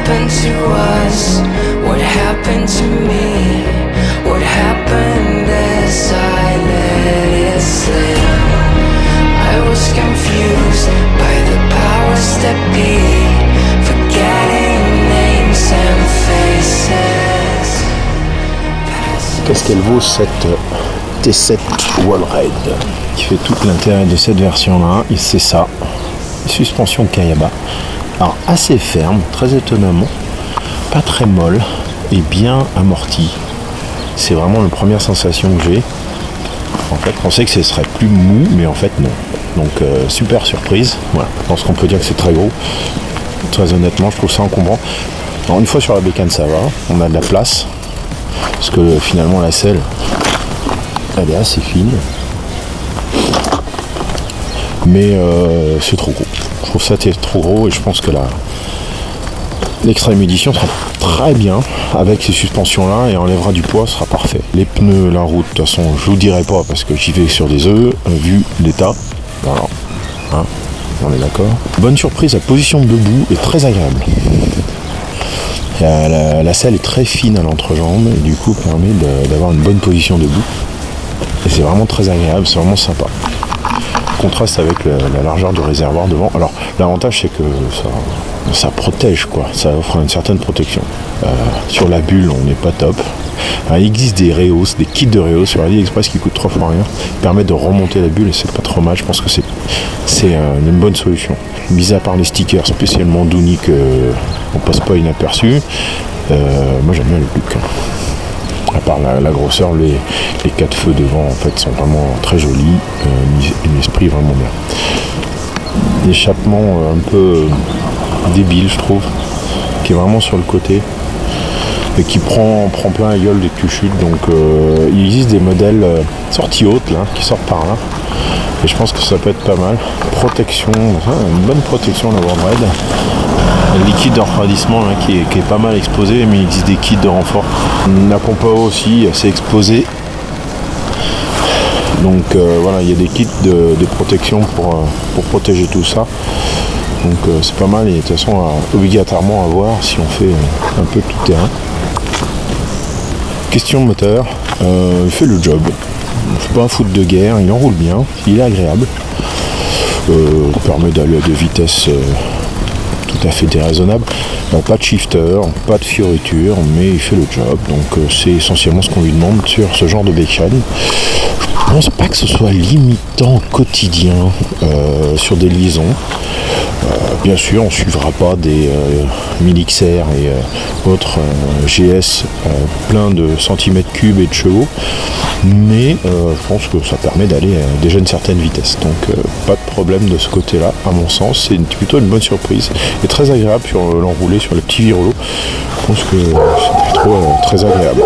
happened to us? What happened to me? What happened as I let it slip? I was confused by the powers that be, forgetting names and faces. Qu'est-ce qu'elle vaut cette T7 Wallride qui fait tout l'intérêt de cette version-là? Et c'est ça, suspension Kayaba. Alors assez ferme, très étonnamment, pas très molle et bien amortie. C'est vraiment la première sensation que j'ai. En fait, je pensais que ce serait plus mou, mais en fait non. Donc super surprise. Voilà, je pense qu'on peut dire que c'est très gros. Très honnêtement, je trouve ça encombrant. Alors une fois sur la bécane, ça va. On a de la place. Parce que finalement la selle, elle est assez fine. Mais c'est trop gros. Je trouve ça trop gros et je pense que l'extrême édition sera très bien avec ces suspensions là et enlèvera du poids, sera parfait. Les pneus, la route, de toute façon je vous dirai pas parce que j'y vais sur des œufs, vu l'état. Voilà, hein, on est d'accord. Bonne surprise, la position de debout est très agréable. La selle est très fine à l'entrejambe et du coup permet d'avoir une bonne position debout. Et c'est vraiment très agréable, c'est vraiment sympa. Contraste avec la largeur du réservoir devant. Alors l'avantage c'est que ça protège quoi, ça offre une certaine protection. Sur la bulle on n'est pas top. Alors, il existe des Reos, des kits de Reos sur AliExpress qui coûtent 3 fois rien, qui permettent de remonter la bulle et c'est pas trop mal. Je pense que c'est une bonne solution. Mis à part les stickers spécialement Dooney qu'on passe pas inaperçu, moi j'aime bien le look. À part la grosseur, les 4 feux devant en fait sont vraiment très jolis, un esprit vraiment bien. L'échappement un peu débile je trouve, qui est vraiment sur le côté et qui prend plein la gueule dès que tu chutes. Donc il existe des modèles sorties hautes là, qui sortent par là. Et je pense que ça peut être pas mal. Protection, une bonne protection la Wallride. Le liquide de refroidissement là, qui est pas mal exposé, mais il existe des kits de renfort. La pompe à eau aussi assez exposée. Donc voilà, il y a des kits de protection pour protéger tout ça. Donc c'est pas mal et de toute façon obligatoirement à voir si on fait un peu tout terrain. Question moteur, il fait le job. C'est pas un foot de guerre, il enroule bien, il est agréable. Permet d'aller à des vitesses tout à fait déraisonnables. Pas de shifter, pas de fioriture, mais il fait le job. Donc c'est essentiellement ce qu'on lui demande sur ce genre de bécane. Je pense pas que ce soit limitant au quotidien sur des liaisons. Bien sûr, on ne suivra pas des 1000 XR et autres GS plein de centimètres cubes et de chevaux, mais je pense que ça permet d'aller déjà à une certaine vitesse. Donc pas de problème de ce côté-là, à mon sens. C'est plutôt une bonne surprise et très agréable sur l'enroulé, sur le petit virolo. Je pense que c'est plutôt très agréable.